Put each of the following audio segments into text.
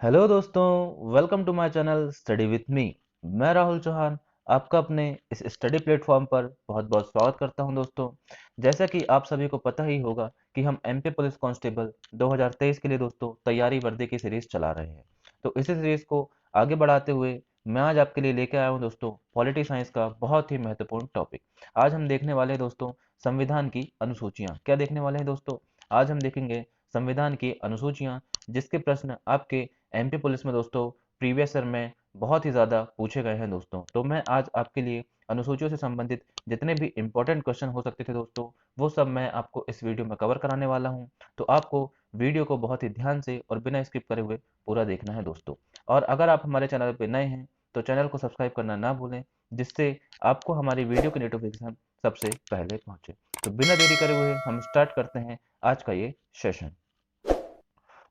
Hello दोस्तों, welcome to my channel study with me. मैं राहुल चौहान आपका अपने इस स्टडी प्लेटफॉर्म पर बहुत बहुत स्वागत करता हूं। दोस्तों, जैसा कि आप सभी को पता ही होगा कि हम एमपी पुलिस कांस्टेबल 2023 के लिए दोस्तों तैयारी वर्दी की सीरीज चला रहे हैं। तो इसी सीरीज को आगे बढ़ाते हुए मैं आज आपके लिए लेके आया हूं दोस्तों पॉलिटी साइंस का बहुत ही महत्वपूर्ण टॉपिक। आज हम देखने वाले हैं दोस्तों संविधान की अनुसूचियां। क्या देखने वाले हैं दोस्तों? आज हम देखेंगे संविधान की अनुसूचियां, जिसके प्रश्न आपके एमपी पुलिस में दोस्तों प्रीवियस ईयर में बहुत ही ज़्यादा पूछे गए हैं दोस्तों। तो मैं आज आपके लिए अनुसूचियों से संबंधित जितने भी इंपॉर्टेंट क्वेश्चन हो सकते थे दोस्तों, वो सब मैं आपको इस वीडियो में कवर कराने वाला हूं। तो आपको वीडियो को बहुत ही ध्यान से और बिना स्किप करे हुए पूरा देखना है दोस्तों। और अगर आप हमारे चैनल पर नए हैं तो चैनल को सब्सक्राइब करना ना भूलें, जिससे आपको हमारी वीडियो की नोटिफिकेशन सबसे पहले पहुंचे। तो बिना देरी करे हुए हम स्टार्ट करते हैं आज का ये सेशन।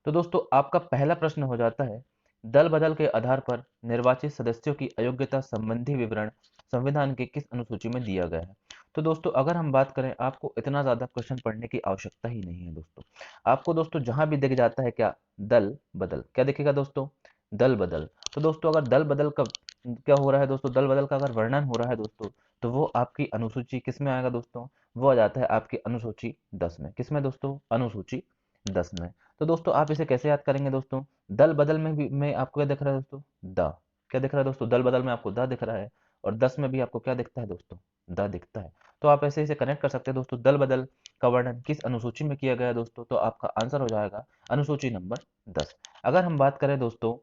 तो दोस्तों, आपका पहला प्रश्न हो जाता है, दल बदल के आधार पर निर्वाचित सदस्यों की अयोग्यता संबंधी विवरण संविधान के किस अनुसूची में दिया गया है? तो दोस्तों, अगर हम बात करें, आपको इतना ज्यादा क्वेश्चन पढ़ने की आवश्यकता ही नहीं है दोस्तों। आपको दोस्तों जहां भी दिख जाता है क्या, दल बदल, क्या दिखेगा दोस्तों? दल बदल। तो दोस्तों, अगर दल बदल का क्या हो रहा है दोस्तों, दल बदल का अगर वर्णन हो रहा है दोस्तों, तो वो आपकी अनुसूची किस में आएगा दोस्तों? वो आ जाता है आपकी अनुसूची 10 में। किस में दोस्तों? अनुसूची 10 में। तो दोस्तों, आप इसे कैसे याद करेंगे दोस्तों? दल बदल में भी में आपको क्या दिख रहा है दोस्तों? द। क्या दिख रहा है दोस्तों? दल बदल में आपको द दिख रहा है, और 10 में भी आपको क्या दिखता है दोस्तों? द दिखता है। तो आप ऐसे इसे कनेक्ट कर सकते हैं दोस्तों। दल बदल का वर्णन किस अनुसूची में किया गया है दोस्तों? तो आपका आंसर हो जाएगा अनुसूची नंबर 10। अगर हम बात करें दोस्तों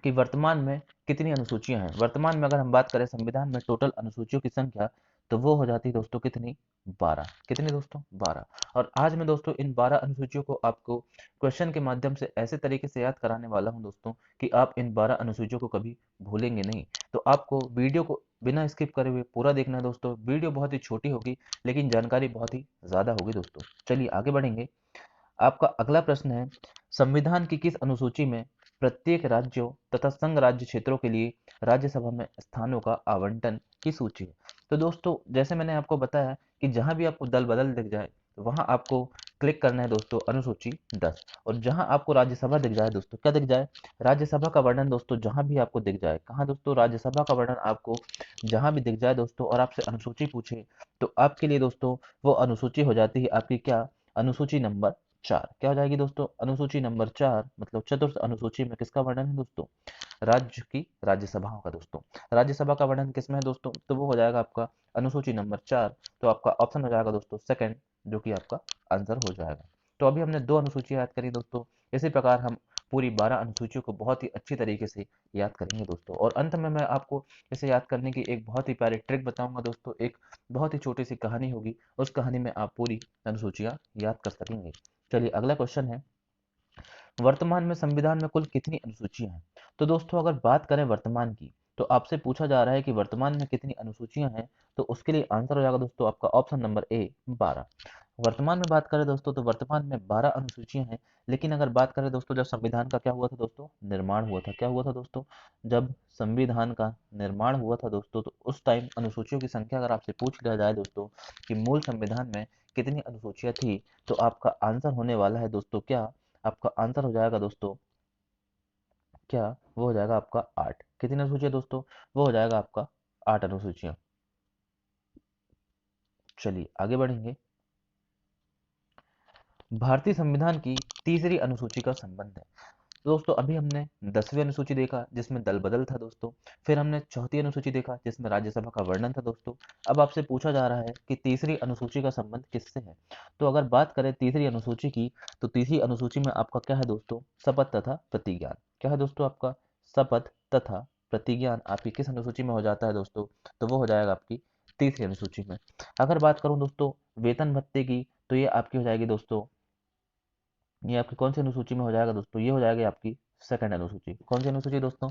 कि वर्तमान में कितनी अनुसूचियां हैं, वर्तमान में अगर हम बात करें संविधान में टोटल अनुसूचियों की संख्या, तो वो हो जाती है दोस्तों कितनी? 12। कितनी दोस्तों? 12। और आज मैं दोस्तों इन 12 अनुसूचियों को आपको क्वेश्चन के माध्यम से ऐसे तरीके से याद कराने वाला हूं दोस्तों कि आप इन 12 अनुसूचियों को कभी भूलेंगे नहीं। तो आपको वीडियो को बिना स्किप करे हुए पूरा देखना है दोस्तों। वीडियो बहुत ही छोटी होगी, लेकिन जानकारी बहुत ही ज्यादा होगी दोस्तों। चलिए आगे बढ़ेंगे। आपका अगला प्रश्न है, संविधान की किस अनुसूची में प्रत्येक राज्यों तथा संघ राज्य क्षेत्रों के लिए राज्यसभा में स्थानों का आवंटन की सूची है? तो दोस्तों, जैसे मैंने आपको बताया कि जहां भी आपको दल बदल दिख जाए, तो वहां आपको क्लिक करना है दोस्तों अनुसूची 10। और जहां आपको राज्यसभा दिख जाए दोस्तों, क्या दिख जाए? राज्यसभा का वर्णन दोस्तों जहां भी आपको दिख जाए, कहां दोस्तों? राज्यसभा का वर्णन आपको जहां भी दिख जाए दोस्तों, और आपसे अनुसूची पूछे, तो आपके लिए दोस्तों वो अनुसूची हो जाती है आपकी क्या? अनुसूची नंबर 4। क्या हो जाएगी दोस्तों? अनुसूची नंबर 4, मतलब चतुर्थ अनुसूची में किसका वर्णन है दोस्तों? राज्य की राज्यसभाओं का दोस्तों। राज्यसभा का वर्णन किसमें है दोस्तों? तो वो हो जाएगा आपका अनुसूची नंबर 4। तो आपका ऑप्शन हो जाएगा दोस्तों सेकंड, जो कि आपका आंसर हो जाएगा। तो अभी हमने 2 अनुसूचियां याद करी दोस्तों। इसी प्रकार हम पूरी 12 अनुसूचियों को बहुत ही अच्छी तरीके से याद करेंगे दोस्तों। और अंत में मैं आपको इसे याद करने की एक बहुत ही प्यारी ट्रिक बताऊंगा दोस्तों। एक बहुत ही छोटी सी कहानी होगी, उस कहानी में आप पूरी अनुसूचियां याद कर सकेंगे। चलिए अगला क्वेश्चन है, वर्तमान में संविधान में कुल कितनी अनुसूचियां हैं? तो दोस्तों, अगर बात करें वर्तमान की, तो आपसे पूछा जा रहा है कि वर्तमान में कितनी अनुसूचियां हैं, तो उसके लिए आंसर हो जाएगा दोस्तों आपका ऑप्शन नंबर ए, 12। वर्तमान में बात करें दोस्तों, तो वर्तमान में 12 अनुसूचियां हैं। लेकिन अगर बात करें दोस्तों, जब संविधान का क्या हुआ था दोस्तों? निर्माण हुआ था। क्या हुआ था दोस्तों? जब संविधान का निर्माण हुआ था दोस्तों, तो उस टाइम अनुसूचियों की संख्या अगर आपसे पूछ लिया जाए दोस्तों कि मूल संविधान में कितनी अनुसूचियां थी, तो आपका आंसर होने वाला है दोस्तों क्या? आपका आंसर हो जाएगा दोस्तों क्या? वो हो जाएगा आपका 8। कितनी अनुसूचियां दोस्तों? वो हो जाएगा आपका 8 अनुसूचियां। चलिए आगे बढ़ेंगे। भारतीय संविधान की तीसरी अनुसूची का संबंध है। दोस्तों, अभी हमने 10वीं अनुसूची देखा जिसमें दल बदल था दोस्तों। फिर हमने चौथी अनुसूची देखा जिसमें राज्यसभा का वर्णन था दोस्तों। अब आपसे पूछा जा रहा है कि तीसरी अनुसूची का संबंध किससे है? तो अगर बात करें तीसरी अनुसूची की, तो तीसरी अनुसूची में आपका क्या है दोस्तों? शपथ तथा प्रतिज्ञान। क्या है दोस्तों आपका? शपथ तथा प्रतिज्ञान आपकी किस अनुसूची में हो जाता है दोस्तों? तो वो हो जाएगा आपकी तीसरी अनुसूची में। अगर बात करूं दोस्तों वेतन भत्ते की, तो ये आपकी हो जाएगी दोस्तों, ये आपकी कौन सी अनुसूची में हो जाएगा दोस्तों? ये हो जाएगी आपकी सेकंड अनुसूची। कौन सी अनुसूची दोस्तों?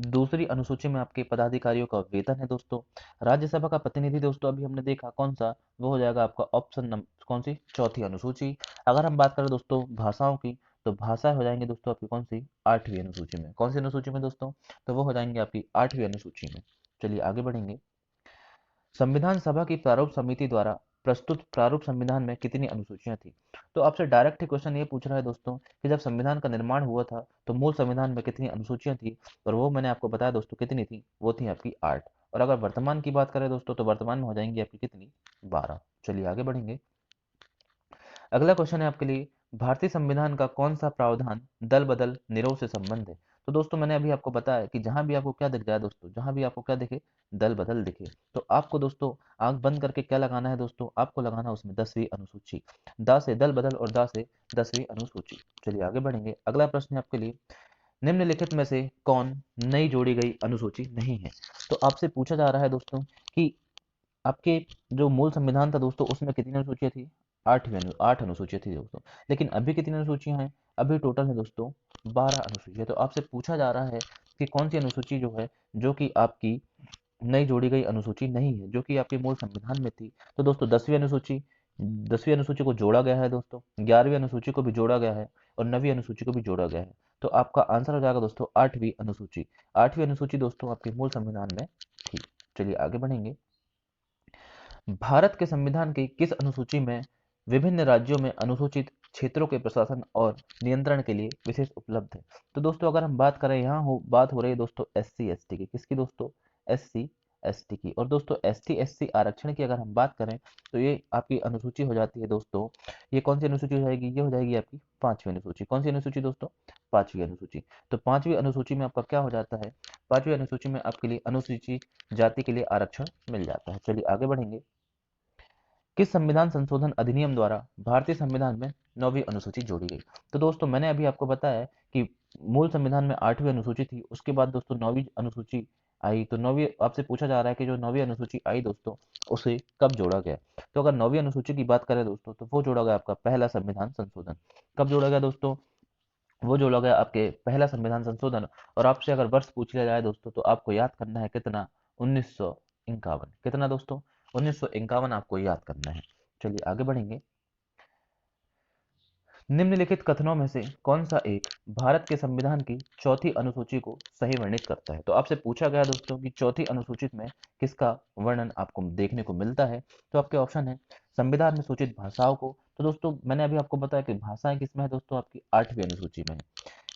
दूसरी अनुसूची में आपके पदाधिकारियों का वेतन है दोस्तों। राज्यसभा का प्रतिनिधि दोस्तों अभी हमने देखा कौन सा, वो हो जाएगा आपका ऑप्शन नंबर कौन सी? चौथी अनुसूची। अगर हम बात करें दोस्तों भाषाओं की, तो भाषा हो जाएंगे दोस्तों आपकी कौन सी? आठवीं अनुसूची में। कौन सी अनुसूची में दोस्तों? तो वो हो जाएंगे आपकी आठवीं अनुसूची में। चलिए आगे बढ़ेंगे। संविधान सभा की प्रारूप समिति द्वारा प्रस्तुत प्रारूप संविधान में कितनी अनुसूचियां थी। तो आपसे डायरेक्ट ही क्वेश्चन ये पूछ रहा है दोस्तों कि जब संविधान का निर्माण हुआ था तो मूल संविधान में कितनी अनुसूचियां थी, और वो मैंने आपको बताया दोस्तों कितनी थी, वो थी आपकी 8। और अगर वर्तमान की बात करें दोस्तों तो वर्तमान में हो जाएंगी आपकी कितनी, 12। चलिए आगे बढ़ेंगे। अगला क्वेश्चन है आपके लिए, भारतीय संविधान का कौन सा प्रावधान दल बदल निरोध से संबंध है। तो दोस्तों मैंने अभी आपको बताया कि जहां भी आपको क्या दिख जाए दोस्तों, जहां भी आपको क्या दिखे, दल बदल दिखे, तो आपको दोस्तों आंख बंद करके क्या लगाना है दोस्तों, आपको लगाना है उसमें 10वीं अनुसूची। दा से दल बदल और दा से 10वीं अनुसूची। चलिए आगे बढ़ेंगे। अगला प्रश्न है आपके लिए, निम्नलिखित में से कौन नई जोड़ी गई अनुसूची नहीं है। तो आपसे पूछा जा रहा है दोस्तों कि आपके जो मूल संविधान था दोस्तों उसमें कितनी अनुसूचियां थी, 8 अनुसूचियां थी दोस्तों। लेकिन अभी कितनी अनुसूचियां हैं, अभी टोटल है दोस्तों 12 अनुसूचियां। तो आपसे पूछा जा रहा है कि कौन सी अनुसूची जो है, जो कि आपकी नई जोड़ी गई अनुसूची नहीं है, जो कि आपके मूल संविधान में थी। तो दोस्तों 10वीं अनुसूची को जोड़ा गया है दोस्तों, 11वीं अनुसूची को भी जोड़ा गया है, और 9वीं अनुसूची को भी जोड़ा गया है। तो आपका आंसर हो जाएगा दोस्तों 8वीं अनुसूची। 8वीं अनुसूची दोस्तों आपके मूल संविधान में थी। चलिए आगे बढ़ेंगे। भारत के संविधान की किस अनुसूची में विभिन्न राज्यों में अनुसूचित क्षेत्रों के प्रशासन और नियंत्रण के लिए विशेष उपलब्ध है। तो दोस्तों अगर हम बात करें, यहाँ बात हो रही है दोस्तों SC ST की, किसकी दोस्तों, SC ST की। और दोस्तों ST SC आरक्षण की अगर हम बात करें तो ये आपकी अनुसूची हो जाती है दोस्तों, ये कौन सी अनुसूची हो जाएगी, ये हो जाएगी आपकी 5वीं अनुसूची। कौन सी अनुसूची दोस्तों, 5वीं अनुसूची। तो 5वीं अनुसूची में आपका क्या हो जाता है, 5वीं अनुसूची में आपके लिए अनुसूची जाति के लिए आरक्षण मिल जाता है। चलिए आगे बढ़ेंगे। किस संविधान संशोधन अधिनियम द्वारा भारतीय संविधान में 9वीं अनुसूची जोड़ी गई। तो दोस्तों मैंने अभी आपको बताया कि मूल संविधान में 8वीं अनुसूची थी, उसके बाद दोस्तों 9वीं अनुसूची आई। तो 9वीं आपसे पूछा जा रहा है कि जो 9वीं अनुसूची आई दोस्तों उसे कब जोड़ा गया। तो अगर 9वीं अनुसूची की बात करें दोस्तों तो वो जोड़ा गया आपका पहला संविधान संशोधन। कब जोड़ा गया दोस्तों, वो जोड़ा गया आपके पहला संविधान संशोधन। और आपसे अगर वर्ष पूछ लिया जाए दोस्तों तो आपको याद करना है कितना, 1951। कितना दोस्तों, 1951 आपको याद करना है। चलिए आगे बढ़ेंगे। निम्नलिखित कथनों में से कौन सा एक भारत के संविधान की चौथी अनुसूची को सही वर्णित करता है। तो आपसे पूछा गया दोस्तों कि चौथी अनुसूची में किसका वर्णन आपको देखने को मिलता है। तो आपके ऑप्शन है संविधान में सूचित भाषाओं को। तो दोस्तों मैंने अभी आपको बताया कि भाषाएं किसमें है दोस्तों, आपकी 8वीं अनुसूची में है।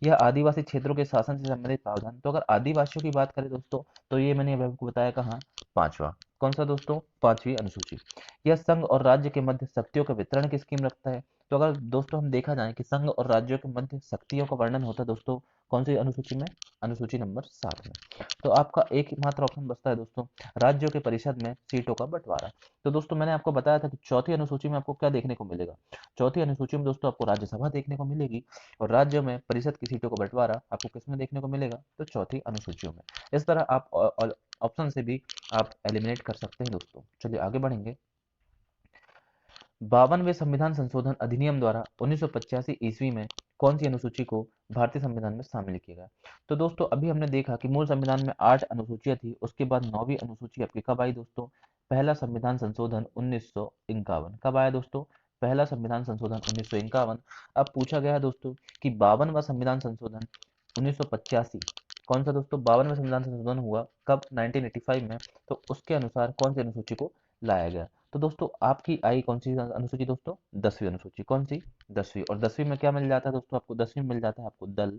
यह आदिवासी क्षेत्रों के शासन से संबंधित प्रावधान। तो अगर आदिवासियों की बात करें दोस्तों तो ये मैंने अभी आपको बताया कहाँ, 5वां। कौन सा दोस्तों, 5वीं अनुसूची। यह संघ और राज्य के मध्य शक्तियों का वितरण की स्कीम रखता है। तो अगर दोस्तों हम देखा जाए कि संघ और राज्यों के मध्य शक्तियों का वर्णन होता है दोस्तों कौन सी अनुसूची में, अनुसूची नंबर 7 में। तो आपका एक ही मात्र ऑप्शन बचता है दोस्तों, राज्यों के परिषद में सीटों का बंटवारा। तो दोस्तों मैंने आपको बताया था कि चौथी अनुसूची में आपको क्या देखने को मिलेगा, चौथी अनुसूची में दोस्तों आपको राज्यसभा देखने को मिलेगी, और राज्यों में परिषद की सीटों का बंटवारा आपको किसमें देखने को मिलेगा, तो चौथी अनुसूचियों में। इस तरह आप ऑप्शन से भी आप एलिमिनेट कर सकते हैं दोस्तों। चलिए आगे बढ़ेंगे। 52वें संविधान संशोधन अधिनियम द्वारा 1985 ईस्वी में कौन सी अनुसूची को भारतीय संविधान में शामिल किया गया। तो दोस्तों अभी हमने देखा कि मूल संविधान में 8 अनुसूचियां थी, उसके बाद 9वीं अनुसूची आपकी कब आई दोस्तों, पहला संविधान संशोधन 1951। कब आया दोस्तों, पहला संविधान संशोधन 1951। अब पूछा गया है दोस्तों कि 52वां संविधान संशोधन 1985, कौन सा दोस्तों, 52वां संविधान संशोधन हुआ कब, 1985 में। तो उसके अनुसार कौन सी अनुसूची को लाया गया। तो दोस्तों आपकी आई कौन सी अनुसूची दोस्तों, 10वीं अनुसूची। कौन सी, 10वीं। और 10वीं में क्या मिल जाता है दोस्तों आपको, 10वीं में मिल जाता है आपको दल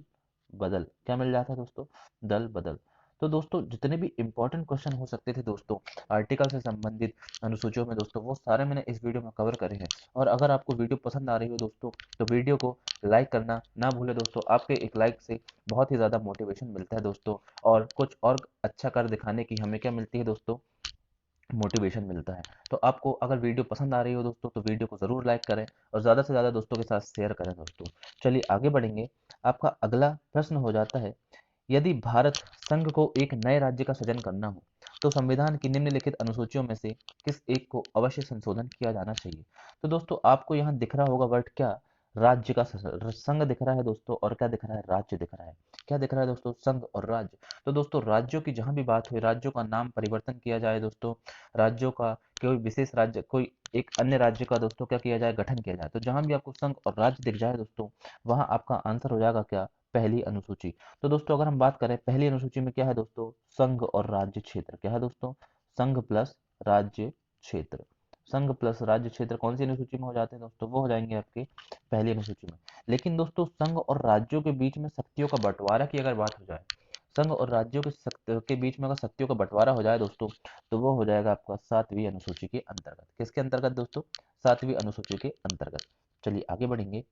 बदल। क्या मिल जाता है दोस्तों, दल बदल। तो दोस्तों जितने भी इंपॉर्टेंट क्वेश्चन हो सकते थे दोस्तों आर्टिकल से संबंधित अनुसूचियों में दोस्तों, वो सारे मैंने इस वीडियो में कवर करे हैं। और अगर आपको वीडियो पसंद आ रही हो दोस्तों तो वीडियो को लाइक करना ना भूले दोस्तों, आपके एक लाइक से बहुत ही ज़्यादा मोटिवेशन मिलता है दोस्तों, और कुछ और अच्छा कर दिखाने की हमें क्या मिलती है दोस्तों, मोटिवेशन मिलता है। तो आपको अगर वीडियो पसंद आ रही हो दोस्तों तो वीडियो को ज़रूर लाइक करें और ज़्यादा से ज़्यादा दोस्तों के साथ शेयर करें दोस्तों। चलिए आगे बढ़ेंगे। आपका अगला प्रश्न हो जाता है, यदि भारत संघ को एक नए राज्य का सृजन करना हो तो संविधान की निम्नलिखित अनुसूचियों में से किस एक को अवश्य संशोधन किया जाना चाहिए। तो दोस्तों आपको यहाँ दिख रहा होगा वर्ड क्या, राज्य का संघ दिख रहा है दोस्तों, और क्या दिख रहा है, राज्य दिख रहा है। क्या दिख रहा है दोस्तों, संघ और राज्य। तो दोस्तों राज्यों की जहां भी बात हुई, राज्यों का नाम परिवर्तन किया जाए दोस्तों, राज्यों का कोई विशेष राज्य, कोई एक अन्य राज्य का दोस्तों क्या किया जाए, गठन किया जाए। तो जहां भी आपको संघ और राज्य दिख जाए दोस्तों वहां आपका आंसर हो जाएगा क्या, पहली अनुसूची। तो दोस्तों अगर हम बात करें पहली अनुसूची में क्या है दोस्तों, संघ और राज्य क्षेत्र। क्या है दोस्तों, संघ प्लस राज्य क्षेत्र। संघ प्लस राज्य क्षेत्र कौन सी अनुसूची में हो जाते हैं दोस्तों, वो हो जाएंगे आपके पहली अनुसूची में। लेकिन दोस्तों संघ और राज्यों के बीच में शक्तियों का बंटवारा की अगर बात हो जाए, संघ और राज्यों के बीच में अगर शक्तियों का बंटवारा हो जाए दोस्तों, तो वो हो जाएगा आपका 7वीं अनुसूची के अंतर्गत। किसके अंतर्गत दोस्तों, 7वीं अनुसूची के अंतर्गत। चलिए आगे बढ़ेंगे।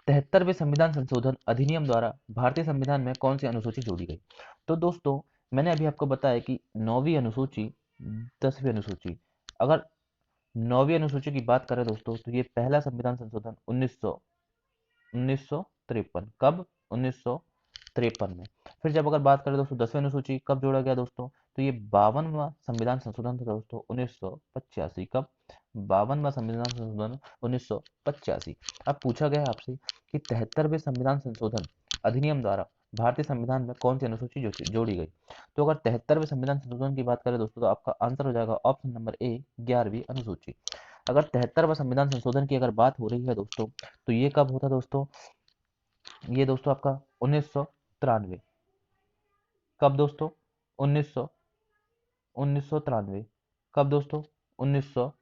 73वें संविधान संशोधन अधिनियम द्वारा भारतीय संविधान में कौन सी अनुसूची जोड़ी गई? तो दोस्तों मैंने अभी आपको बताया कि 9वीं अनुसूची, 10वीं अनुसूची, अगर 9वीं अनुसूची की बात करें दोस्तों, तो ये पहला संविधान संशोधन 1953, कब, 1953 में। फिर जब अगर बात करें दोस्तों 10वीं अनुसूची कब जोड़ा गया दोस्तों, तो ये 52वां संविधान संशोधन था दोस्तों 1985, कब, 52वां संविधान संशोधन 1985। अब पूछा गया है आपसे कि 73वें संविधान संशोधन अधिनियम द्वारा भारतीय संविधान में कौन सी अनुसूची जोड़ी गई? तो अगर 73वें संविधान संशोधन की बात करें दोस्तों, तो आपका आंसर हो जाएगा ऑप्शन नंबर ए, 11वीं अनुसूची। अगर 73वां संविधान संशोधन की अगर बात हो रही है दोस्तों, तो ये कब होता दोस्तों, ये दोस्तों आपका 1993, कब दोस्तों, 1900 1993, कब दोस्तों, 1900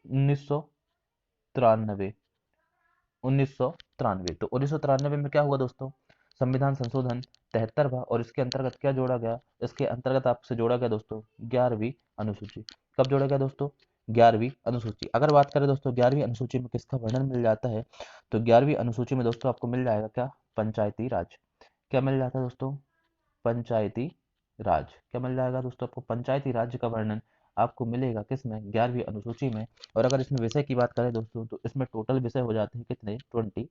1993, 1993। तो 1993 में क्या हुआ दोस्तों, संविधान संशोधन 73वां, और इसके अंतर्गत क्या जोड़ा गया, इसके अंतर्गत आपसे जोड़ा गया दोस्तों 11वीं अनुसूची। कब जोड़ा गया दोस्तों, 11वीं अनुसूची। अगर बात करें दोस्तों 11वीं अनुसूची में किसका वर्णन मिल जाता है, तो 11वीं अनुसूची में दोस्तों आपको मिल जाएगा क्या, पंचायती राज। क्या मिल जाता है दोस्तों, पंचायती राज। क्या मिल जाएगा दोस्तों आपको, पंचायती राज्य का वर्णन आपको मिलेगा किसमें, 11वीं अनुसूची में। और अगर इसमें विषय की बात करें दोस्तों, तो इसमें टोटल विषय हो जाते हैं कितने, 29।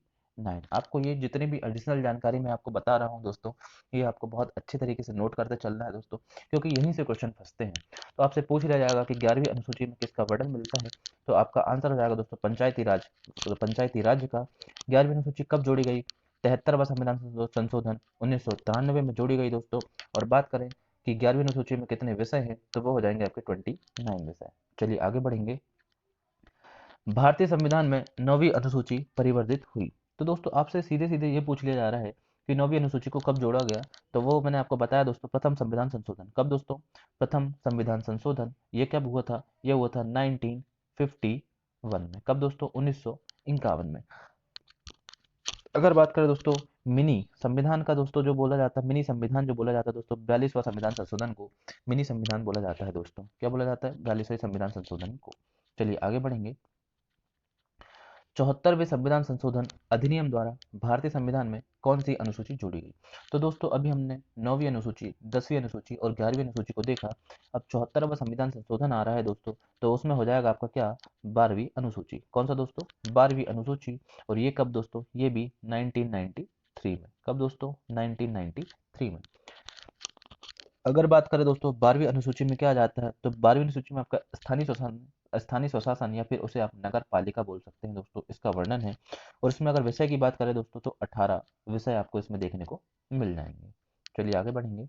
आपको ये जितनी भी एडिशनल जानकारी मैं आपको बता रहा हूँ दोस्तों, ये आपको बहुत अच्छे तरीके से नोट करते चलना है दोस्तों, क्योंकि यहीं से क्वेश्चन फंसते हैं। तो आपसे पूछ लिया जाएगा कि 11वीं अनुसूची में किसका वर्णन मिलता है, तो आपका आंसर हो जाएगा दोस्तों पंचायती राज। तो पंचायती राज्य का 11वीं अनुसूची कब जोड़ी गई, 73वां संविधान संशोधन 1993 में जोड़ी गई दोस्तों। और बात करें कि 11वीं अनुसूची में कितने विषय हैं, तो वो हो जाएंगे आपके 29 विषय। चलिए आगे बढ़ेंगे। भारतीय संविधान में 9वीं अनुसूची परिवर्तित हुई। तो दोस्तों आपसे सीधे सीधे ये पूछ लिया जा रहा है कि 9वीं अनुसूची को कब जोड़ा गया, तो वो मैंने आपको बताया दोस्तों, प्रथम संविधान संशोधन। कब दोस्तों, प्रथम संविधान संशोधन ये कब हुआ था, ये हुआ था 1951 में। कब दोस्तों, 1951 में। अगर बात करें दोस्तों मिनी संविधान का दोस्तों, जो बोला जाता है मिनी संविधान, जो बोला जाता है दोस्तों 42वां संविधान संशोधन को मिनी संविधान बोला जाता है दोस्तों। क्या बोला जाता है, 42वें संविधान संशोधन को। चलिए आगे बढ़ेंगे। 74वें संविधान संशोधन अधिनियम द्वारा भारतीय संविधान में कौन सी अनुसूची जोड़ी गई? तो दोस्तों अभी हमने 9वीं अनुसूची, 10वीं अनुसूची और 11वीं अनुसूची को देखा। अब 74वां संविधान संशोधन आ रहा है दोस्तों, तो उसमें हो जाएगा आपका क्या, 12वीं अनुसूची। कौन सा दोस्तों, 12वीं अनुसूची। और ये कब दोस्तों, ये भी 1993 में। कब दोस्तों, 1993 में। अगर बात करें दोस्तों 12वीं अनुसूची में क्या आ जाता है, तो 12वीं अनुसूची में आपका स्थानीय स्वशासन या फिर उसे आप नगर पालिका बोल सकते हैं दोस्तों, इसका वर्णन है। और इसमें अगर विषय की बात करें दोस्तों, तो 18 विषय आपको इसमें देखने को मिल जाएंगे। चलिए आगे बढ़ेंगे।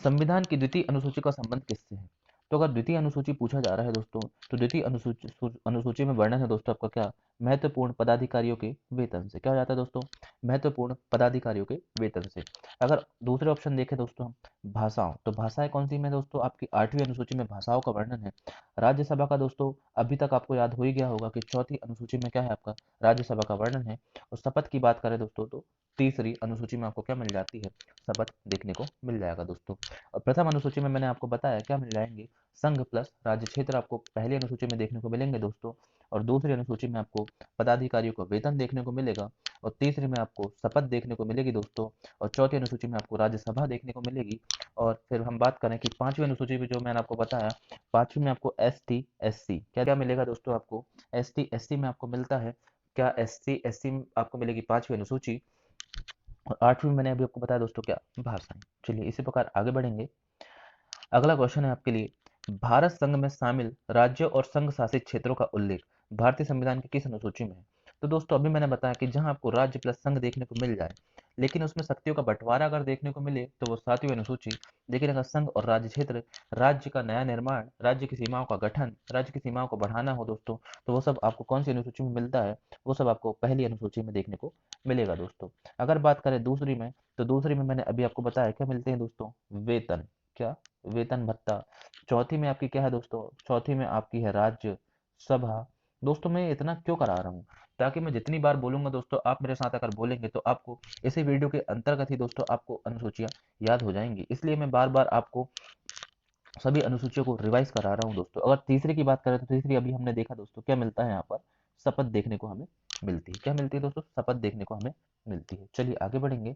संविधान की द्वितीय अनुसूची का संबंध किससे है? तो अगर द्वितीय अनुसूची पूछा जा रहा है दोस्तों, तो द्वितीय अनुसूची में वर्णन है दोस्तों आपका क्या, महत्वपूर्ण पदाधिकारियों के वेतन से। क्या हो जाता है दोस्तों, महत्वपूर्ण पदाधिकारियों के वेतन से। अगर दूसरे ऑप्शन देखें दोस्तों हम, भाषाओं, तो भाषाएं कौन सी में दोस्तों, आपकी 8वीं अनुसूची में भाषाओं का वर्णन है। राज्यसभा का दोस्तों अभी तक आपको याद हो ही गया होगा कि चौथी अनुसूची में क्या है आपका, राज्यसभा का वर्णन है। और शपथ की बात करें दोस्तों, तो तीसरी अनुसूची में आपको क्या मिल जाती है, शपथ देखने को मिल जाएगा दोस्तों। और प्रथम अनुसूची में मैंने आपको बताया क्या मिल जाएंगे, संघ प्लस राज्य क्षेत्र आपको पहली अनुसूची में देखने को मिलेंगे दोस्तों। और दूसरी अनुसूची में आपको पदाधिकारियों का वेतन देखने को मिलेगा। और तीसरी में आपको शपथ देखने को मिलेगी दोस्तों। और चौथी अनुसूची में आपको राज्यसभा देखने को मिलेगी। और फिर हम बात करें कि पांचवी अनुसूची में, जो मैंने आपको बताया, पांचवी में आपको एस टी एस सी क्या क्या मिलेगा दोस्तों, आपको एस टी एस सी में आपको मिलता है क्या, एस सी एस सी आपको मिलेगी पांचवी अनुसूची। और 8वीं मैंने अभी आपको बताया दोस्तों क्या, भाषाएं। चलिए इसी प्रकार आगे बढ़ेंगे। अगला क्वेश्चन है आपके लिए, भारत संघ में शामिल राज्यों और संघ शासित क्षेत्रों का उल्लेख भारतीय संविधान की किस अनुसूची में है? तो दोस्तों अभी मैंने बताया कि जहां आपको राज्य प्लस संघ देखने को मिल जाए, लेकिन उसमें शक्तियों का बंटवारा अगर देखने को मिले, तो वो 7वीं अनुसूची। लेकिन अगर संघ और राज्य क्षेत्र, राज्य का नया निर्माण, राज्य की सीमाओं का गठन, राज्य की सीमाओं को बढ़ाना हो दोस्तों, तो वो सब आपको कौन सी अनुसूची में मिलता है, वो सब आपको पहली अनुसूची में देखने को मिलेगा दोस्तों। अगर बात करें दूसरी में, तो दूसरी में मैंने अभी आपको बताया क्या मिलते हैं दोस्तों, वेतन। क्या, वेतन भत्ता। चौथी में आपकी क्या है दोस्तों, चौथी में आपकी है राज्य सभा। दोस्तों मैं इतना क्यों करा रहा हूँ, ताकि मैं जितनी बार बोलूंगा दोस्तों आप मेरे साथ अगर बोलेंगे तो आपको इसी वीडियो के अंतर्गत ही दोस्तों आपको अनुसूचियां याद हो जाएंगी, इसलिए मैं बार बार आपको सभी अनुसूचियों को रिवाइज करा रहा हूँ दोस्तों। अगर तीसरे की बात करें तो तीसरी अभी हमने देखा दोस्तों क्या मिलता है यहाँ पर, शपथ देखने को हमें मिलती है। क्या मिलती है दोस्तों, शपथ देखने को हमें मिलती है। चलिए आगे बढ़ेंगे।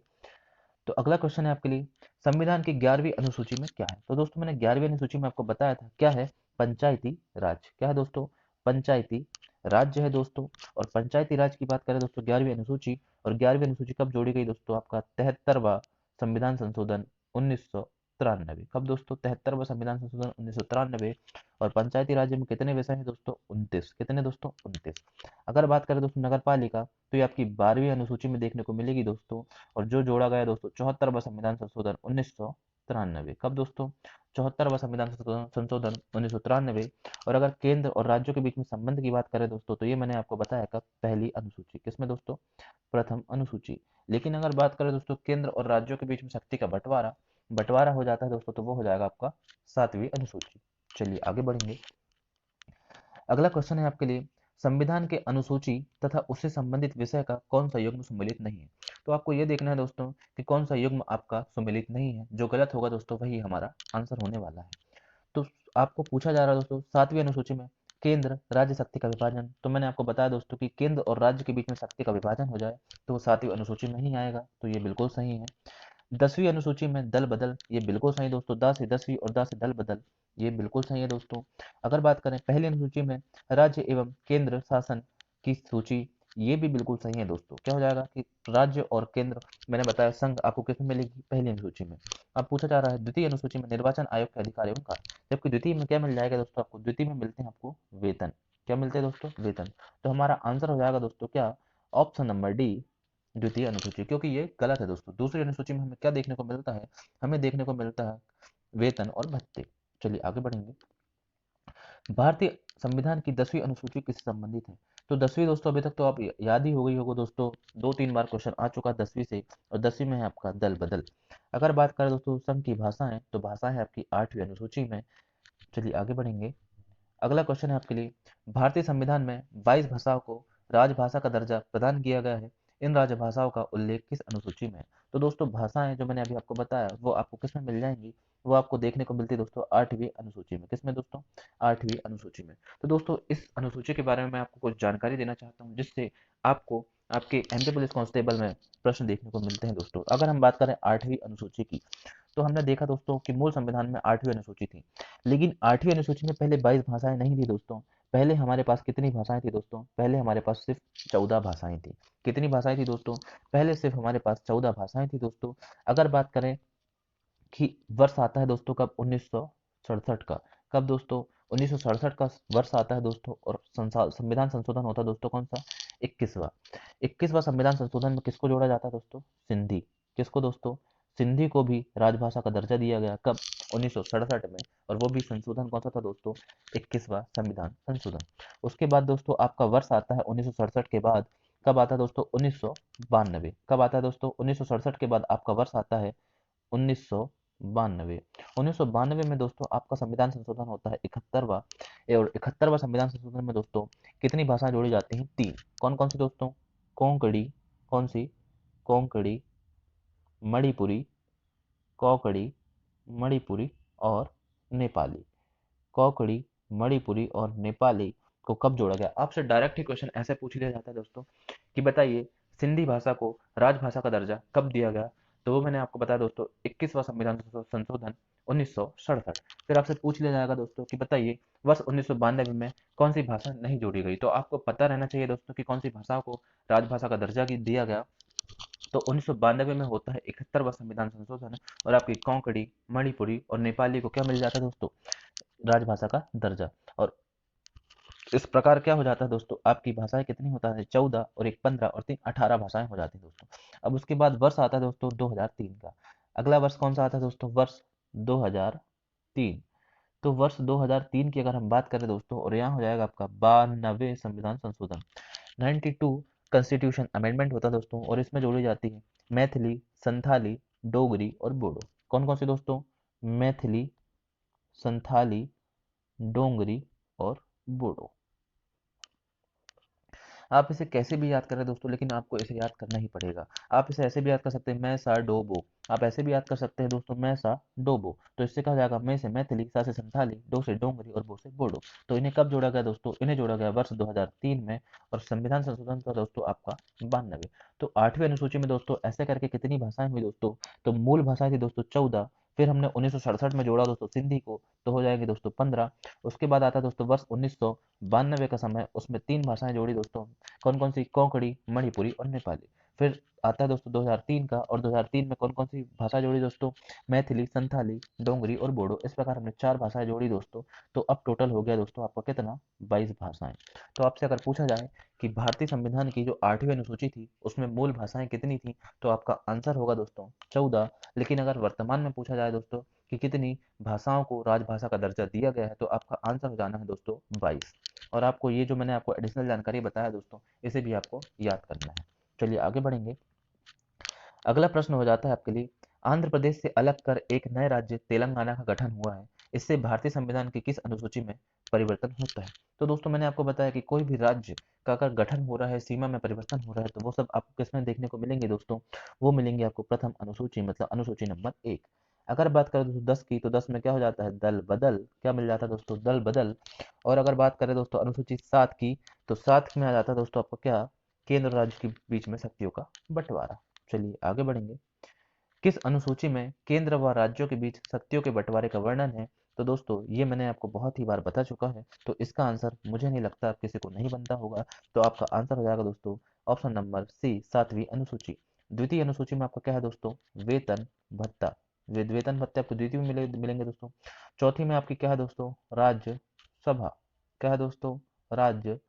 तो अगला क्वेश्चन है आपके लिए, संविधान की 11वीं अनुसूची में क्या है। तो दोस्तों मैंने 11वीं अनुसूची में आपको बताया था क्या है, पंचायती राज। क्या है दोस्तों, पंचायती राज्य है दोस्तों। और पंचायती राज की बात करें दोस्तों 11वीं अनुसूची, और 11वीं अनुसूची कब जोड़ी गई दोस्तों, आपका 73वां संविधान संशोधन 1993। कब दोस्तों, 73वां संविधान संशोधन 1993। और पंचायती राज्य में कितने विषय हैं दोस्तों, 29। कितने दोस्तों, 29। अगर बात करें दोस्तों नगर पालिका, तो ये आपकी 12वीं अनुसूची में देखने को मिलेगी दोस्तों। और जो जोड़ा गया दोस्तों 74वां संविधान संशोधन 1993। कब दोस्तों, 74वां संविधान संशोधन संशोधन 1993। और अगर केंद्र और राज्यों के बीच में संबंध की बात करें दोस्तों, तो ये मैंने आपको बताया कब, पहली अनुसूची। किसमें दोस्तों, प्रथम अनुसूची। लेकिन अगर बात करें दोस्तों केंद्र और राज्यों के बीच में शक्ति का बंटवारा बंटवारा हो जाता है दोस्तों, तो वो हो जाएगा आपका 7वीं अनुसूची। चलिए आगे बढ़ेंगे। अगला क्वेश्चन है आपके लिए, संविधान के अनुसूची तथा उससे संबंधित विषय का कौन सा युग्म सम्मिलित नहीं है। तो आपको यह देखना है दोस्तों कि कौन सा युग्म आपका सम्मिलित नहीं है। जो गलत होगा दोस्तों वही हमारा आंसर होने वाला है। तो आपको पूछा जा रहा है दोस्तों 7वीं अनुसूची में केंद्र राज्य शक्ति का विभाजन। तो मैंने आपको बताया दोस्तों कि केंद्र और राज्य के बीच में शक्ति का विभाजन हो जाए तो वो 7वीं अनुसूची में ही आएगा, तो ये बिल्कुल सही है। 10वीं अनुसूची में दल बदल, ये बिल्कुल सही दोस्तों। 10 से 10वीं और 10 से दल बदल, ये बिल्कुल सही है दोस्तों। अगर बात करें पहली अनुसूची में राज्य एवं केंद्र शासन की सूची, ये भी बिल्कुल सही है दोस्तों। क्या हो जाएगा कि राज्य और केंद्र, मैंने बताया संघ आपको किसमें मिलेगी, पहली अनुसूची में। अब पूछा जा रहा है द्वितीय अनुसूची में निर्वाचन आयोग के अधिकार एवं कार्य, जबकि द्वितीय में क्या मिल जाएगा दोस्तों आपको, द्वितीय में मिलते हैं आपको वेतन। क्या मिलते हैं दोस्तों, वेतन। तो हमारा आंसर हो जाएगा दोस्तों क्या, ऑप्शन नंबर डी, द्वितीय अनुसूची। क्योंकि ये गलत है दोस्तों। दूसरी अनुसूची में हमें क्या देखने को मिलता है, हमें देखने को मिलता है वेतन और भत्ते। चलिए आगे बढ़ेंगे। भारतीय संविधान की 10वीं अनुसूची किससे संबंधित है। तो 10वीं दोस्तों अभी तक तो आप याद ही हो गई होगा दोस्तों, 2-3 बार क्वेश्चन आ चुका 10वीं से। और 10वीं में है आपका दल बदल। अगर बात करें दोस्तों संघ की भाषाएं, तो भाषा है आपकी 8वीं अनुसूची में। चलिए आगे बढ़ेंगे। अगला क्वेश्चन है आपके लिए, भारतीय संविधान में 22 भाषाओं को राजभाषा का दर्जा प्रदान किया गया है। इन राजभाषाओं का उल्लेख किस अनुसूची में है। तो दोस्तों भाषाएं जो मैंने अभी आपको बताया वो आपको किस में मिल जाएंगी, वो आपको देखने को मिलती है दोस्तों 8वीं अनुसूची में। किसमें दोस्तों, 8वीं अनुसूची में। तो दोस्तों इस अनुसूची के बारे में मैं आपको कुछ जानकारी देना चाहता हूँ, जिससे आपको आपके एमपी पुलिस कांस्टेबल में प्रश्न देखने को मिलते हैं दोस्तों। अगर हम बात करें 8वीं अनुसूची की, तो हमने देखा दोस्तों कि मूल संविधान में 8वीं अनुसूची थी। लेकिन 8वीं अनुसूची में पहले 22 भाषाएं नहीं थी दोस्तों। पहले हमारे पास कितनी भाषाएं थी दोस्तों, पहले हमारे पास सिर्फ 14 भाषाएं थी। कितनी भाषाएं थी दोस्तों, पहले सिर्फ हमारे पास 14 भाषाएं थी दोस्तों। अगर बात करें कि वर्ष आता है दोस्तों कब, 1967 का। कब दोस्तों, 1967 का वर्ष आता है दोस्तों। और संविधान संशोधन होता है दोस्तों कौन सा, 21वां। 21वां संविधान संशोधन में किसको जोड़ा जाता है दोस्तों, सिंधी। किसको दोस्तों, सिंधी को भी राजभाषा का दर्जा दिया गया कब, 1967 में। और वो भी संशोधन कौन सा था दोस्तों, 21वां संविधान संशोधन। उसके बाद दोस्तों आपका वर्ष आता है 1967 के बाद, कब आता है दोस्तों, 1992। कब आता है दोस्तों, 1967 के बाद आपका वर्ष आता है 1992। 1992 में दोस्तों आपका संविधान संशोधन होता है 71वां। और 71वां संविधान संशोधन में दोस्तों कितनी भाषाएं जोड़ी जाती हैं, 3। कौन कौन सी दोस्तों, कोंकणी, कौन सी, कोंकणी, मणिपुरी, कोंकणी, मणिपुरी और नेपाली। कोंकणी, मणिपुरी और नेपाली को कब जोड़ा गया। आपसे डायरेक्ट ही क्वेश्चन ऐसे पूछ लिया जाता है दोस्तों कि बताइए सिंधी भाषा को राजभाषा का दर्जा कब दिया गया। तो वो मैंने आपको बताया दोस्तों 21वां संविधान संशोधन 1967। फिर आपसे पूछ लिया जाएगा दोस्तों कि बताइए वर्ष 1992 में कौन सी भाषा नहीं जोड़ी गई। तो आपको पता रहना चाहिए दोस्तों कि कौन सी भाषाओं को राजभाषा का दर्जा दिया गया। तो 1992 में होता है 71वां संविधान संशोधन। और आपकी कोंकणी, मणिपुरी और नेपाली को क्या मिल जाता है दोस्तों, राजभाषा का दर्जा। और इस प्रकार क्या हो जाता है दोस्तों, आपकी भाषाएं कितनी होता है, 14 और एक 15 और 3 18 भाषाएं हो जाती है दोस्तों। अब उसके बाद वर्ष आता है दोस्तों 2003 का। अगला वर्ष कौन सा आता है दोस्तों, वर्ष 2003। तो वर्ष 2003 की अगर हम बात करें दोस्तों, और यहाँ हो जाएगा आपका 92वें संविधान संशोधन, 92 कॉन्स्टिट्यूशन अमेंडमेंट होता है दोस्तों। और इसमें जोड़ी जाती है मैथिली, संथाली, डोगरी और बोडो। कौन कौन सी दोस्तों, मैथिली, संथाली, डोगरी और बोडो। मैथिली, संथाली, डोगरी और बोडो। कौन कौन सी दोस्तों, मैथिली, संथाली, डोगरी और बोडो। कौन कौन सी दोस्तों, मैथिली, संथाली, डोगरी और बोडो। संथाली, डोंगरी और बोडो। आप इसे कैसे भी याद करें दोस्तों, लेकिन आपको इसे याद करना ही पड़ेगा। आप इसे ऐसे भी याद कर सकते हैं, मैं सा डोबो। आप ऐसे भी याद कर सकते हैं दोस्तों, मैं सा डोबो। तो इससे कहा जाएगा मैं से मैथिली, सा से संथाली, डो से डोंगरी और बो से बोडो। तो इन्हें कब जोड़ा गया दोस्तों? इन्हें जोड़ा गया वर्ष 2003 में, और संविधान संशोधन था दोस्तों आपका 92। तो 8वीं अनुसूची में दोस्तों ऐसे करके कितनी भाषाएं हुई दोस्तों? तो मूल भाषाएं थी दोस्तों 14, फिर हमने 1967 में जोड़ा दोस्तों सिंधी को, तो हो जाएंगे दोस्तों 15। उसके बाद आता है दोस्तों वर्ष 1992 का समय, उसमें 3 भाषाएं जोड़ी दोस्तों। कौन कौन सी? कोंकणी, मणिपुरी और नेपाली। फिर आता है दोस्तों 2003 का, और 2003 में कौन कौन सी भाषा जोड़ी दोस्तों? मैथिली, संथाली, डोंगरी और बोडो। इस प्रकार हमने 4 भाषाएं जोड़ी दोस्तों। तो अब टोटल हो गया दोस्तों आपका कितना? 22 भाषाएं। तो आपसे अगर पूछा जाए कि भारतीय संविधान की जो 8वीं अनुसूची थी उसमें मूल भाषाएं कितनी थी, तो आपका आंसर होगा दोस्तों 14। लेकिन अगर वर्तमान में पूछा जाए दोस्तों कि कितनी भाषाओं को राजभाषा का दर्जा दिया गया है, तो आपका आंसर हो जाना है दोस्तों 22। और आपको ये जो मैंने आपको एडिशनल जानकारी बताया दोस्तों, इसे भी आपको याद करना है। चलिए आगे बढ़ेंगे। अगला प्रश्न हो जाता है आपके लिए, आंध्र प्रदेश से अलग कर एक नए राज्य तेलंगाना का गठन हुआ है, इससे भारतीय संविधान की किस अनुसूची में परिवर्तन होता है? तो दोस्तों मैंने आपको बताया कि कोई भी राज्य का अगर गठन हो रहा है, सीमा में परिवर्तन हो रहा है, तो वो सब आपको किसमें देखने को मिलेंगे दोस्तों? वो मिलेंगे आपको प्रथम अनुसूची, मतलब अनुसूची नंबर 1। अगर बात करें दोस्तों 10 की, तो 10 में क्या हो जाता है? दल बदल। क्या मिल जाता है दोस्तों? दल बदल। और अगर बात करें दोस्तों अनुसूची 7 की, तो 7 में आ जाता है दोस्तों आपको क्या? केंद्र और राज्य के बीच में शक्तियों का बंटवारा। चलिए आगे बढ़ेंगे। किस अनुसूची में केंद्र व राज्यों के बीच शक्तियों के बंटवारे का वर्णन है? तो दोस्तों ये मैंने आपको बहुत ही बार बता चुका है, तो इसका आंसर मुझे नहीं लगता आप किसी को नहीं बनता होगा। तो आपका आंसर हो जाएगा दोस्तों ऑप्शन नंबर सी, 7वीं अनुसूची। द्वितीय अनुसूची में आपका क्या है दोस्तों? वेतन भत्ता। वेतन भत्ते आपको द्वितीय में मिलेंगे दोस्तों। चौथी में आपकी क्या है दोस्तों? राज्य सभा। क्या है दोस्तों? राज्य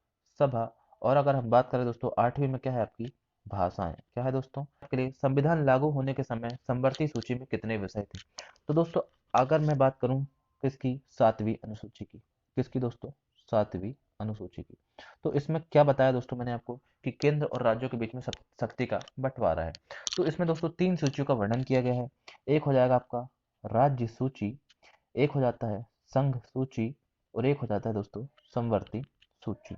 सभा। और अगर हम बात करें दोस्तों 8वीं में क्या है आपकी? भाषाएं। क्या है दोस्तों? के लिए संविधान लागू होने के समय समवर्ती सूची में कितने विषय थे? तो दोस्तों अगर मैं बात करूं किसकी? 7वीं अनुसूची की। किसकी दोस्तों? 7वीं अनुसूची की। तो इसमें क्या बताया दोस्तों मैंने आपको कि केंद्र और राज्यों के बीच में शक्ति का बंटवारा है। तो इसमें दोस्तों 3 सूचियों का वर्णन किया गया है। एक हो जाएगा आपका राज्य सूची, एक हो जाता है संघ सूची, और एक हो जाता है दोस्तों समवर्ती सूची।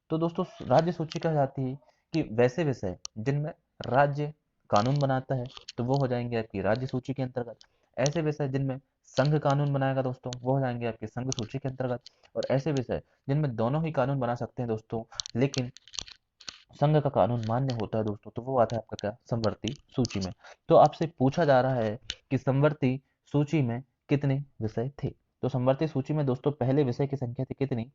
तो दोस्तों राज्य सूची कह जाती है कि वैसे विषय जिनमें राज्य कानून बनाता है, तो वो हो जाएंगे आपकी राज्य सूची के अंतर्गत। ऐसे विषय जिनमें संघ कानून बनाएगा दोस्तों, वो हो जाएंगे आपके संघ सूची के अंतर्गत। और ऐसे विषय जिनमें दोनों ही कानून बना सकते हैं दोस्तों, लेकिन संघ का कानून मान्य होता है दोस्तों, तो वो आता है आपका क्या? समवर्ती सूची में। तो आपसे पूछा जा रहा है कि समवर्ती सूची में कितने विषय थे? तो समवर्ती सूची में दोस्तों पहले विषय की संख्या थी कितनी?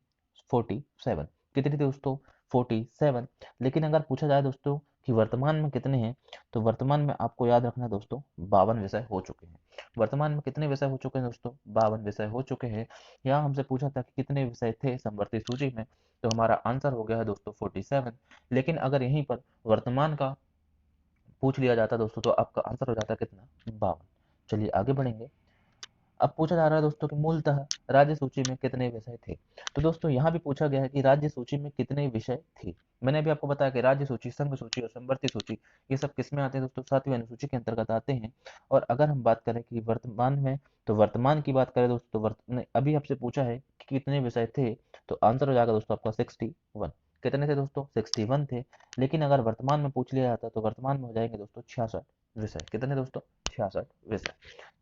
47। कितनी थी दोस्तों? 47। लेकिन अगर पूछा जाए दोस्तों कि वर्तमान में कितने हैं, तो वर्तमान में आपको याद रखना है दोस्तों 52 विषय हो चुके हैं। वर्तमान में कितने विषय हो चुके हैं दोस्तों? 52 विषय हो चुके हैं। यहाँ हमसे पूछा था कि कितने विषय थे समवर्ती सूची में, तो हमारा आंसर हो गया है दोस्तों 47। लेकिन अगर यहीं पर वर्तमान का पूछ लिया जाता दोस्तों, तो आपका आंसर हो जाता कितना? 52। चलिए आगे बढ़ेंगे। अब पूछा जा रहा है दोस्तों कि मूलतः राज्य सूची में कितने विषय थे? तो दोस्तों यहाँ भी पूछा गया है कि राज्य सूची में कितने विषय थे। मैंने अभी आपको बताया कि राज्य सूची, संघ सूची और समवर्ती सूची ये सब किसमें आते हैं दोस्तों? 7वीं अनुसूची के अंतर्गत आते हैं। और अगर हम बात करें कि वर्तमान में, तो वर्तमान की बात करें दोस्तों, अभी आपसे पूछा है कि कितने विषय थे, तो आंसर हो जाएगा दोस्तों आपका 61। कितने थे दोस्तों? 61 थे। लेकिन अगर वर्तमान में पूछ लिया जाता तो वर्तमान में हो जाएंगे दोस्तों 66 विषय। कितने दोस्तों? 66 विषय।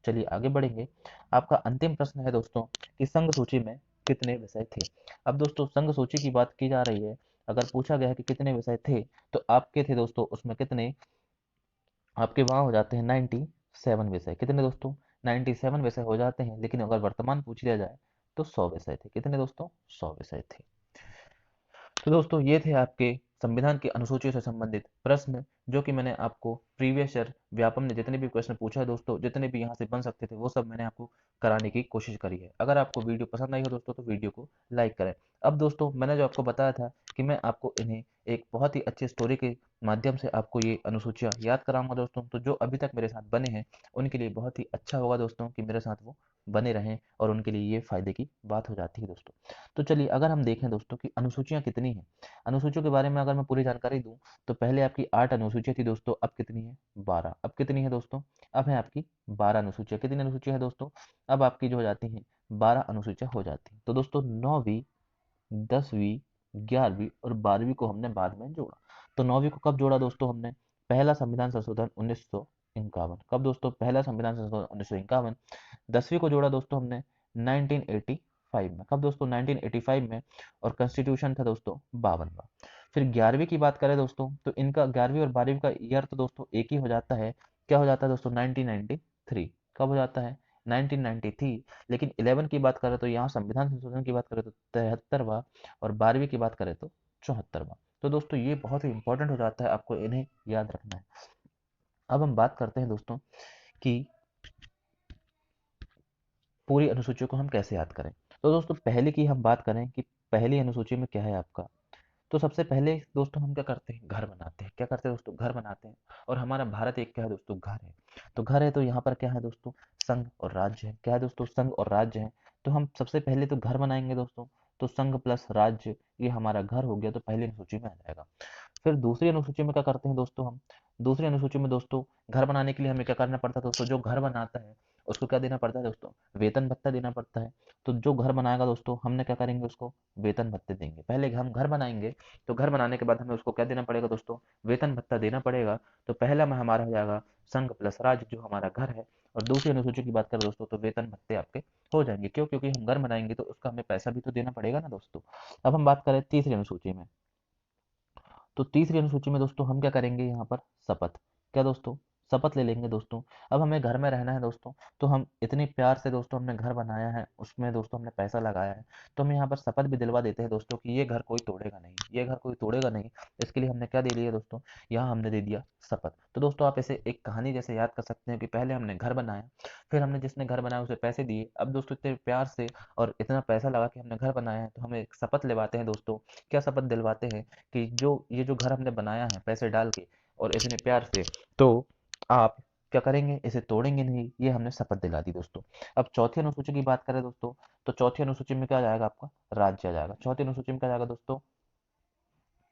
चलिए आगे बढ़ेंगे। आपका अंतिम प्रश्न है दोस्तों कि संघ सूची में कितने विषय थे? अब दोस्तों संघ सूची की बात की जा रही है, अगर पूछा गया है कि कितने विषय थे, तो आपके थे दोस्तों उसमें कितने? आपके वहां हो जाते हैं 97 विषय। कितने दोस्तों? 97 विषय हो जाते हैं। लेकिन अगर वर्तमान पूछ लिया जाए तो 100 विषय थे। कितने दोस्तों? 100 विषय थे। तो दोस्तों ये थे आपके संविधान की अनुसूचियों से संबंधित प्रश्न, जो कि मैंने आपको प्रीवियस ईयर व्यापम ने जितने भी प्रश्न पूछा है दोस्तों, जितने भी यहाँ से बन सकते थे, वो सब मैंने आपको कराने की कोशिश करी है। अगर आपको वीडियो पसंद आई हो दोस्तों, तो वीडियो को लाइक करें। अब दोस्तों मैंने जो आपको बताया था कि मैं आपको इन्हें एक बहुत ही अच्छी स्टोरी के माध्यम से आपको ये अनुसूचियाँ याद कराऊंगा दोस्तों। तो जो अभी तक मेरे साथ बने हैं उनके लिए बहुत ही अच्छा होगा दोस्तों कि मेरे साथ वो बने रहें, और उनके लिए ये फायदे की बात हो जाती है दोस्तों। तो चलिए अगर हम देखें दोस्तों कि अनुसूचियाँ कितनी हैं, अनुसूचियों के बारे में अगर मैं पूरी जानकारी दूं, तो पहले आपकी 8 अनुसूचियाँ थी दोस्तों, अब कितनी है 12। अब कितनी है दोस्तों, अब है आपकी 12 अनुसूचियाँ। कितनी अनुसूचियाँ है दोस्तों, अब आपकी जो हो जाती हैं 12 अनुसूचियाँ हो जाती हैं। तो दोस्तों 9वीं, 10वीं, 11वीं और 12वीं को हमने बाद में जोड़ा। तो 9वीं को कब जोड़ा दोस्तों हमने, पहला संविधान संशोधन 1951। कब दोस्तों, पहला संविधान संशोधन 1951। 10वीं को जोड़ा दोस्तों हमने 1985 में। कब दोस्तों, 1985 में। और कॉन्स्टिट्यूशन था दोस्तों 52वां। फिर 11वीं की बात करें दोस्तों, तो इनका 11वीं और 12वीं का ईयर तो दोस्तों एक ही हो जाता है। क्या हो जाता है दोस्तों, 1993। कब हो जाता है, 1993। लेकिन 11 की बात करें तो यहाँ संविधान संशोधन की बात करें तो 73वां, और 12वीं की बात करें तो 74वां। तो दोस्तों ये बहुत ही इंपॉर्टेंट हो जाता है, आपको इन्हें याद रखना है। अब हम बात करते हैं दोस्तों कि पूरी अनुसूचियों को हम कैसे याद करें। तो दोस्तों पहले की हम बात करें कि पहली अनुसूची में क्या है आपका, तो सबसे पहले दोस्तों हम क्या करते हैं, घर बनाते हैं। क्या करते हैं दोस्तों, घर बनाते हैं। और हमारा भारत एक क्या है दोस्तों, घर है। तो घर है तो यहाँ पर क्या है दोस्तों, संघ और राज्य है। क्या है दोस्तों, संघ और राज्य है। तो हम सबसे पहले तो घर बनाएंगे दोस्तों। तो संघ प्लस राज्य ये हमारा घर हो गया, तो पहली अनुसूची में आ जाएगा। फिर दूसरी अनुसूची में क्या करते हैं दोस्तों हम, दूसरी अनुसूची में दोस्तों घर बनाने के लिए हमें क्या करना पड़ता है दोस्तों, जो घर बनाता है उसको क्या देना पड़ता है दोस्तों, वेतन भत्ता देना पड़ता है। तो जो घर बनाएगा दोस्तों, हमने क्या करेंगे, उसको वेतन भत्ते देंगे। पहले हम घर बनाएंगे, तो घर बनाने के बाद हमें उसको क्या देना पड़ेगा दोस्तों, वेतन भत्ता देना पड़ेगा। तो पहला में हमारा हो जाएगा संघ प्लस राज्य जो हमारा घर है। और दूसरी अनुसूची की बात करें दोस्तों, तो वेतन भत्ते आपके हो जाएंगे। क्यों, क्योंकि हम घर बनाएंगे तो उसका हमें पैसा भी तो देना पड़ेगा ना दोस्तों। अब हम बात करें तीसरी अनुसूची में, तो तीसरी अनुसूची में दोस्तों हम क्या करेंगे, यहाँ पर शपथ। क्या दोस्तों, शपथ ले लेंगे दोस्तों। अब हमें घर में रहना है दोस्तों, तो हम इतने प्यार से दोस्तों हमने घर बनाया है, उसमें दोस्तों हमने पैसा लगाया है, तो हम यहाँ पर शपथ भी दिलवा देते हैं दोस्तों कि ये घर कोई तोड़ेगा नहीं, ये घर कोई तोड़ेगा नहीं। इसके लिए हमने क्या दे दिया दोस्तों, यहाँ हमने दे दिया शपथ। तो दोस्तों आप इसे एक कहानी जैसे याद कर सकते हैं कि पहले हमने घर बनाया, फिर हमने जिसने घर बनाया उसे पैसे दिए। अब दोस्तों इतने प्यार से और इतना पैसा लगा के हमने घर बनाया है, तो हमें एक शपथ दिलवाते हैं दोस्तों। क्या शपथ दिलवाते हैं, कि जो ये जो घर हमने बनाया है पैसे डाल के और इतने प्यार से, तो आप क्या करेंगे, इसे तोड़ेंगे नहीं, ये हमने शपथ दिला दी दोस्तों। अब चौथी अनुसूची की बात करें दोस्तों, तो चौथी अनुसूची में क्या आ जाएगा आपका, राज्य आ जाएगा। चौथी अनुसूची में क्या आ जाएगा दोस्तों,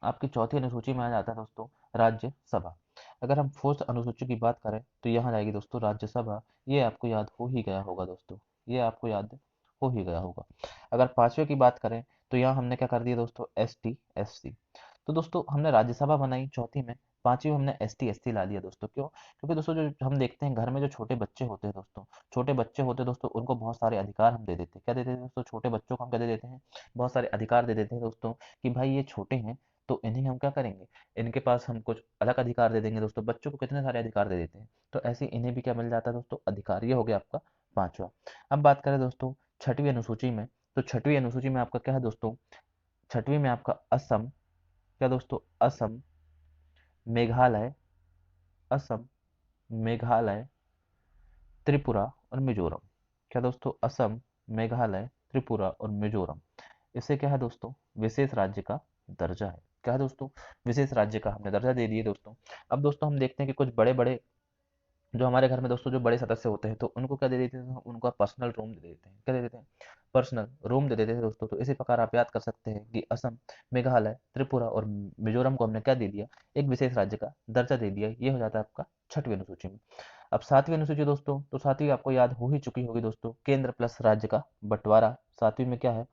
आपकी चौथी अनुसूची में आ जाता है दोस्तों राज्यसभा। अगर हम फोर्थ अनुसूची की बात करें तो यहाँ जाएगी दोस्तों राज्यसभा। ये आपको याद हो ही गया होगा दोस्तों, ये आपको याद हो ही गया होगा। अगर पांचवे की बात करें तो यहाँ हमने क्या कर दिया दोस्तों, एस टी एस सी। तो दोस्तों हमने राज्यसभा बनाई चौथी में, पांचवी में हमने एस टी एस सी ला दिया दोस्तों। क्यों, क्योंकि दोस्तों जो हम देखते हैं घर में जो छोटे बच्चे होते हैं दोस्तों, छोटे बच्चे होते हैं दोस्तों, उनको बहुत सारे अधिकार हम दे देते हैं। क्या देते हैं दोस्तों, छोटे बच्चों को हम क्या दे देते हैं, बहुत सारे अधिकार दे देते हैं दोस्तों, कि भाई ये छोटे हैं तो इन्हें हम क्या करेंगे, इनके पास हम कुछ अलग अधिकार दे देंगे दोस्तों। बच्चों को कितने सारे अधिकार दे देते हैं, तो ऐसे इन्हें भी क्या मिल जाता है दोस्तों, अधिकार। ये हो गया आपका पांचवा। अब बात करें दोस्तों छठवीं अनुसूची में, तो छठवीं अनुसूची में आपका क्या है दोस्तों, छठवीं में आपका असम। क्या दोस्तों, असम, मेघालय, असम, मेघालय, त्रिपुरा और मिजोरम। क्या दोस्तों, असम, मेघालय, त्रिपुरा और मिजोरम। इसे क्या है दोस्तों, विशेष राज्य का दर्जा है। क्या है दोस्तों, विशेष राज्य का हमने दर्जा दे दिए दोस्तों। अब दोस्तों हम देखते हैं कि कुछ बड़े बड़े जो हमारे घर में दोस्तों जो बड़े सदस्य होते हैं, तो उनको क्या दे देते हैं, उनका पर्सनल रूम दे देते हैं। क्या दे देते हैं, पर्सनल रूम दे देते हैं दोस्तों। तो इसी प्रकार आप याद कर सकते हैं कि असम, मेघालय, त्रिपुरा और मिजोरम को हमने क्या दे दिया, एक विशेष राज्य का दर्जा दे दिया। ये हो जाता है आपका छठवीं अनुसूची में। अब सातवीं अनुसूची दोस्तों, तो सातवीं आपको याद हो ही चुकी होगी दोस्तों, केंद्र प्लस राज्य का बंटवारा। सातवीं में क्या है,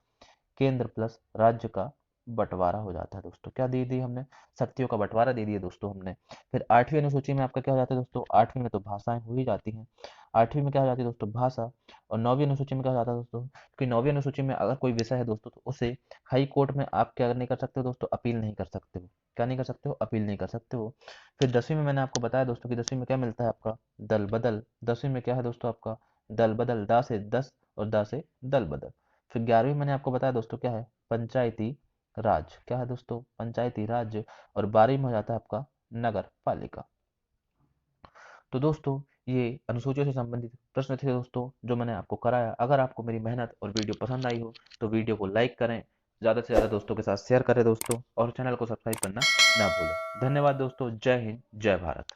केंद्र प्लस राज्य का बंटवारा हो जाता है दोस्तों। क्या दे दी हमने, शक्तियों का बंटवारा दे दिया दोस्तों हमने। फिर आठवीं अनुसूची में आपका क्या हो जाता है दोस्तों, आठवीं में तो भाषाएं हो ही जाती हैं। आठवीं में क्या हो जाती है दोस्तों, भाषा। और नौवीं अनुसूची में क्या हो जाता है दोस्तों, क्योंकि नौवीं अनुसूची में अगर कोई विषय है दोस्तों, तो उसे हाई कोर्ट में आप क्या नहीं कर सकते हो दोस्तों, अपील नहीं कर सकते हो। क्या नहीं कर सकते हो, अपील नहीं कर सकते हो। फिर 10वीं में मैंने आपको बताया दोस्तों कि 10वीं में क्या मिलता है आपका, दल बदल। 10वीं में क्या है दोस्तों आपका, दल बदल, दा से 10 और दा से दल बदल। फिर 11वीं मैंने आपको बताया दोस्तों क्या है, पंचायती राज। क्या है दोस्तों, पंचायती राज। और 12वीं में हो जाता है आपका नगर पालिका। तो दोस्तों ये अनुसूचियों से संबंधित प्रश्न थे दोस्तों जो मैंने आपको कराया। अगर आपको मेरी मेहनत और वीडियो पसंद आई हो तो वीडियो को लाइक करें, ज़्यादा से ज़्यादा दोस्तों के साथ शेयर करें दोस्तों, और चैनल को सब्सक्राइब करना ना भूलें। धन्यवाद दोस्तों। जय हिंद, जय भारत।